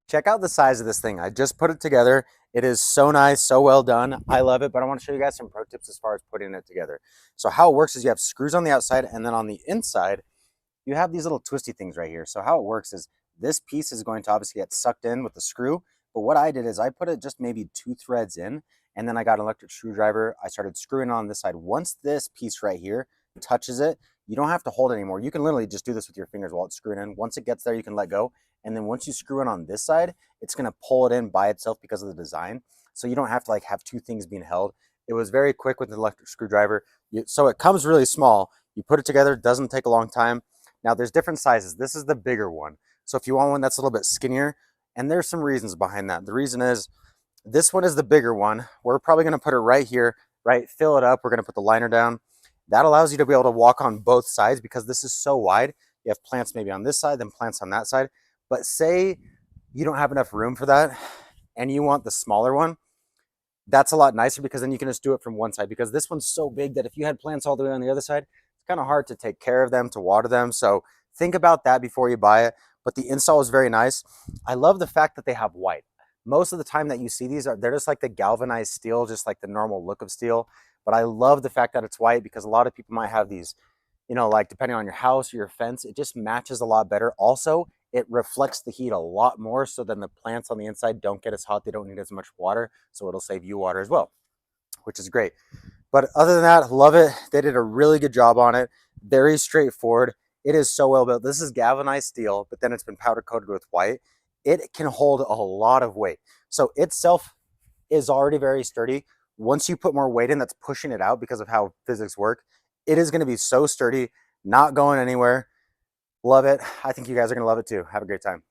Check out the size of this thing. I just put it together. It is so nice, so well done. I love it, but I want to show you guys some pro tips as far as putting it together. So how it works is you have screws on the outside, and then on the inside, you have these little twisty things right here. So how it works is this piece is going to obviously get sucked in with the screw, but what I did is I put it just maybe 2 threads in, and then I got an electric screwdriver. I started screwing on this side. Once this piece right here touches it, you don't have to hold it anymore. You can literally just do this with your fingers while it's screwing in. Once it gets there, you can let go. And then once you screw it on this side, it's gonna pull it in by itself because of the design. So you don't have to like have two things being held. It was very quick with the electric screwdriver. So it comes really small. You put it together, doesn't take a long time. Now there's different sizes. This is the bigger one. So if you want one that's a little bit skinnier, and there's some reasons behind that. The reason is this one is the bigger one. We're probably gonna put it right here, right? Fill it up. We're gonna put the liner down. That allows you to be able to walk on both sides because this is so wide. You have plants maybe on this side, then plants on that side. But say you don't have enough room for that and you want the smaller one, that's a lot nicer because then you can just do it from one side, because this one's so big that if you had plants all the way on the other side, it's kind of hard to take care of them, to water them. So think about that before you buy it. But the install is very nice. I love the fact that they have white. Most of the time that you see these, they're just like the galvanized steel, just like the normal look of steel. But I love the fact that it's white because a lot of people might have these, like depending on your house or your fence, it just matches a lot better. Also, it reflects the heat a lot more, so then the plants on the inside don't get as hot. They don't need as much water, so it'll save you water as well, which is great. But other than that, love it. They did a really good job on it. Very straightforward. It is so well built. This is galvanized steel, but then it's been powder coated with white. It can hold a lot of weight. So itself is already very sturdy. Once you put more weight in, that's pushing it out because of how physics work. It is going to be so sturdy, not going anywhere. Love it. I think you guys are going to love it too. Have a great time.